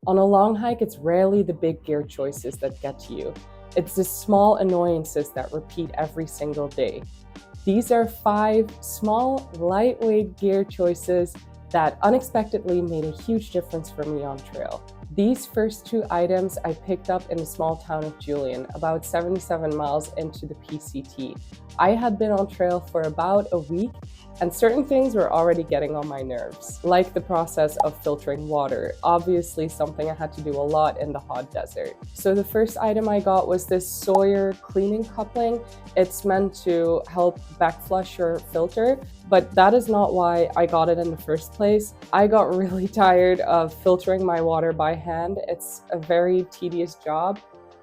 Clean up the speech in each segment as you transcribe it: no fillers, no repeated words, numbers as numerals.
On a long hike, it's rarely the big gear choices that get to you. It's the small annoyances that repeat every single day. These are 5 small, lightweight gear choices that unexpectedly made a huge difference for me on trail. These first 2 items I picked up in the small town of Julian, about 77 miles into the PCT. I had been on trail for about a week, and certain things were already getting on my nerves, like the process of filtering water, obviously something I had to do a lot in the hot desert. So the first item I got was this Sawyer cleaning coupling. It's meant to help backflush your filter, but that is not why I got it in the first place. I got really tired of filtering my water by hand. It's a very tedious job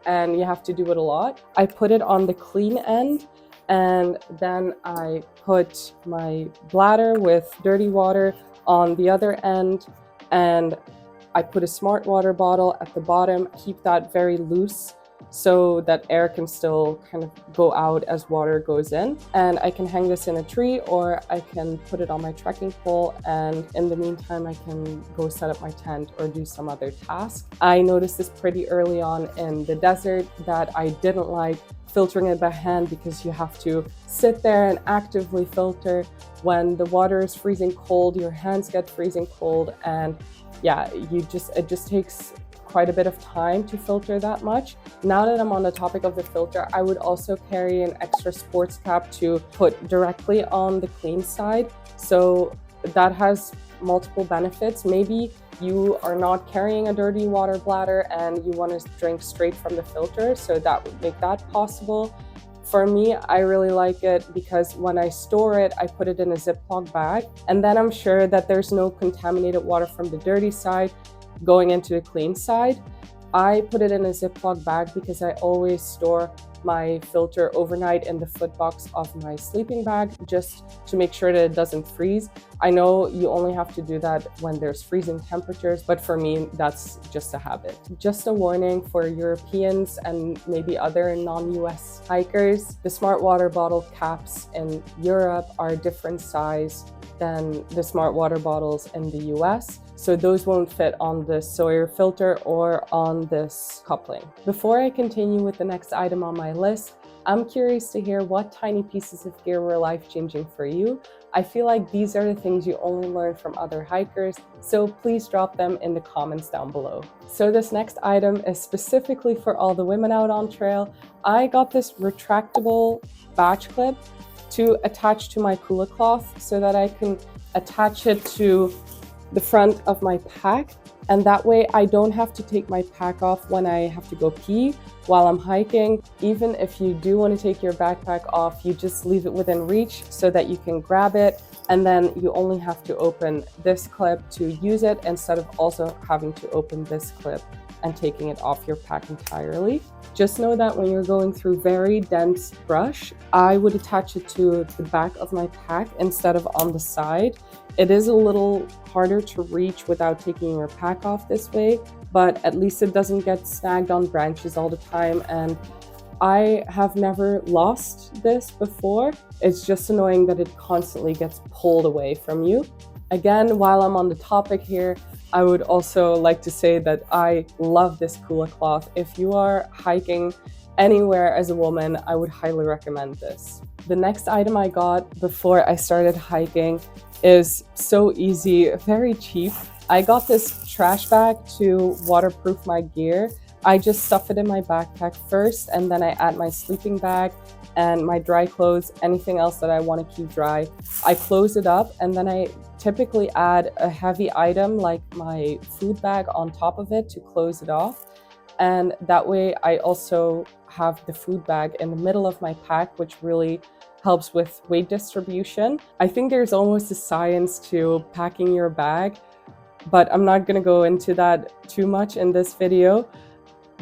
and you have to do it a lot. I put it on the clean end, and then I put my bladder with dirty water on the other end, and I put a smart water bottle at the bottom, keep that very loose so that air can still kind of go out as water goes in. And I can hang this in a tree, or I can put it on my trekking pole, and in the meantime I can go set up my tent or do some other task. I noticed this pretty early on in the desert that I didn't like filtering it by hand, because you have to sit there and actively filter. When the water is freezing cold, your hands get freezing cold, and yeah, it just takes quite a bit of time to filter that much. Now that I'm on the topic of the filter, I would also carry an extra sports cap to put directly on the clean side. So that has multiple benefits. Maybe you are not carrying a dirty water bladder and you want to drink straight from the filter, so that would make that possible. For me, I really like it because when I store it, I put it in a Ziploc bag, and then I'm sure that there's no contaminated water from the dirty side going into the clean side. I put it in a Ziploc bag because I always store my filter overnight in the foot box of my sleeping bag, just to make sure that it doesn't freeze. I know you only have to do that when there's freezing temperatures, but for me, that's just a habit. Just a warning for Europeans and maybe other non-US hikers, the smart water bottle caps in Europe are a different size than the smart water bottles in the US. So those won't fit on the Sawyer filter or on this coupling. Before I continue with the next item on my list, I'm curious to hear what tiny pieces of gear were life-changing for you. I feel like these are the things you only learn from other hikers, so please drop them in the comments down below. So this next item is specifically for all the women out on trail. I got this retractable badge clip to attach to my cooler cloth so that I can attach it to the front of my pack, and that way I don't have to take my pack off when I have to go pee while I'm hiking. Even if you do want to take your backpack off, you just leave it within reach so that you can grab it, and then you only have to open this clip to use it instead of also having to open this clip and taking it off your pack entirely. Just know that when you're going through very dense brush, I would attach it to the back of my pack instead of on the side. It is a little harder to reach without taking your pack off this way, but at least it doesn't get snagged on branches all the time. And I have never lost this before. It's just annoying that it constantly gets pulled away from you. Again, while I'm on the topic here, I would also like to say that I love this cooler cloth. If you are hiking anywhere as a woman, I would highly recommend this. The next item I got before I started hiking is so easy, very cheap. I got this trash bag to waterproof my gear. I just stuff it in my backpack first, and then I add my sleeping bag and my dry clothes, anything else that I want to keep dry. I close it up, and then I typically add a heavy item like my food bag on top of it to close it off. And that way I also have the food bag in the middle of my pack, which really helps with weight distribution. I think there's almost a science to packing your bag, but I'm not going to go into that too much in this video.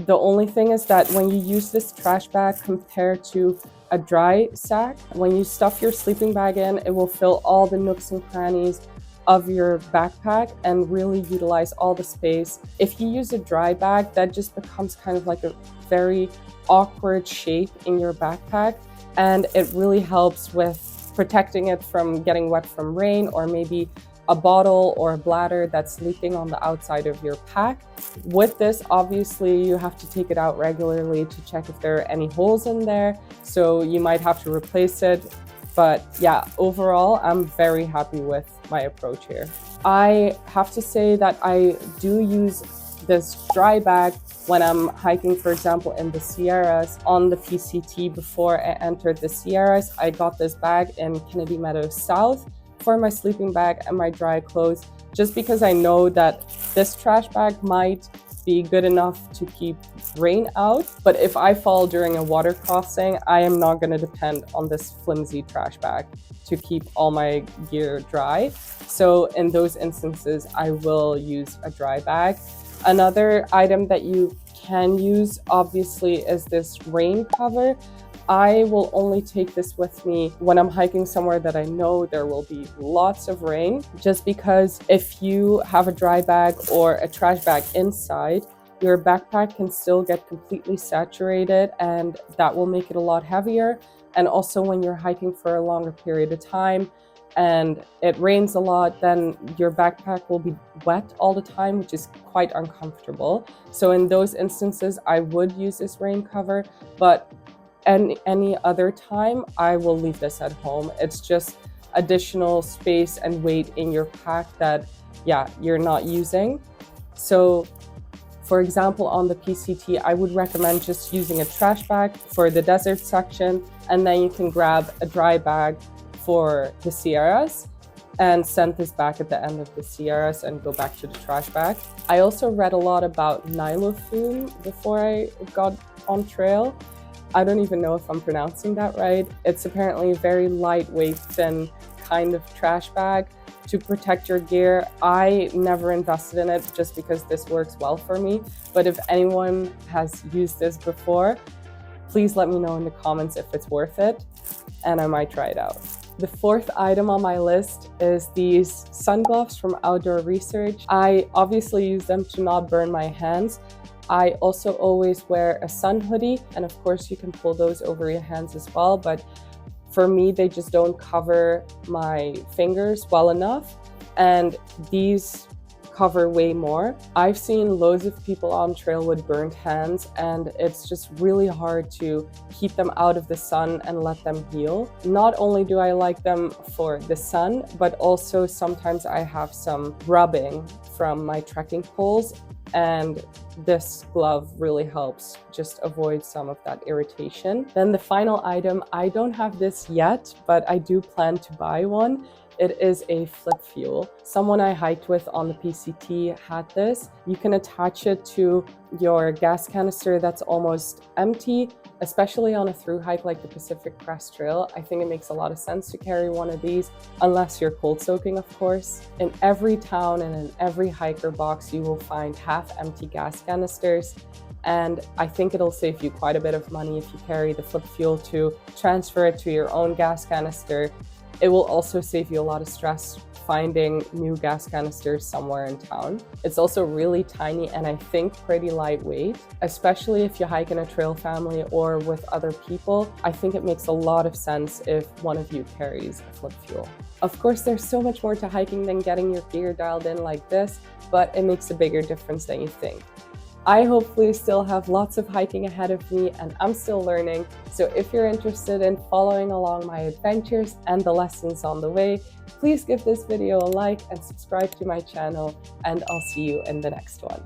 The only thing is that when you use this trash bag compared to a dry sack, when you stuff your sleeping bag in, it will fill all the nooks and crannies of your backpack and really utilize all the space. If you use a dry bag, that just becomes kind of like a very awkward shape in your backpack, and it really helps with protecting it from getting wet from rain, or maybe a bottle or a bladder that's leaking on the outside of your pack. With this, obviously, you have to take it out regularly to check if there are any holes in there, so you might have to replace it. But yeah, overall, I'm very happy with my approach here. I have to say that I do use this dry bag when I'm hiking, for example, in the Sierras on the PCT. Before I entered the Sierras, I got this bag in Kennedy Meadows South for my sleeping bag and my dry clothes, just because I know that this trash bag might be good enough to keep rain out. But if I fall during a water crossing, I am not going to depend on this flimsy trash bag to keep all my gear dry. So in those instances, I will use a dry bag. Another item that you can use, obviously, is this rain cover. I will only take this with me when I'm hiking somewhere that I know there will be lots of rain, just because if you have a dry bag or a trash bag inside, your backpack can still get completely saturated, and that will make it a lot heavier. And also when you're hiking for a longer period of time and it rains a lot, then your backpack will be wet all the time, which is quite uncomfortable. So in those instances, I would use this rain cover, but any other time, I will leave this at home. It's just additional space and weight in your pack that, yeah, you're not using. So for example, on the PCT, I would recommend just using a trash bag for the desert section, and then you can grab a dry bag for the Sierras and send this back at the end of the Sierras and go back to the trash bag. I also read a lot about Nylofoon before I got on trail. I don't even know if I'm pronouncing that right. It's apparently a very lightweight, thin kind of trash bag to protect your gear. I never invested in it just because this works well for me. But if anyone has used this before, please let me know in the comments if it's worth it, and I might try it out. The fourth item on my list is these sun gloves from Outdoor Research. I obviously use them to not burn my hands. I also always wear a sun hoodie, and of course you can pull those over your hands as well, but for me, they just don't cover my fingers well enough, and these cover way more. I've seen loads of people on trail with burned hands, and it's just really hard to keep them out of the sun and let them heal. Not only do I like them for the sun, but also sometimes I have some rubbing from my trekking poles, and this glove really helps just avoid some of that irritation. Then the final item, I don't have this yet, but I do plan to buy one. It is a flip fuel. Someone I hiked with on the PCT had this. You can attach it to your gas canister that's almost empty, especially on a thru hike like the Pacific Crest Trail. I think it makes a lot of sense to carry one of these, unless you're cold soaking, of course. In every town and in every hiker box, you will find half-empty gas canisters. And I think it'll save you quite a bit of money if you carry the flip fuel to transfer it to your own gas canister. It will also save you a lot of stress finding new gas canisters somewhere in town. It's also really tiny and I think pretty lightweight, especially if you hike in a trail family or with other people. I think it makes a lot of sense if one of you carries a flip fuel. Of course, there's so much more to hiking than getting your gear dialed in like this, but it makes a bigger difference than you think. I hopefully still have lots of hiking ahead of me, and I'm still learning. So if you're interested in following along my adventures and the lessons on the way, please give this video a like and subscribe to my channel, and I'll see you in the next one.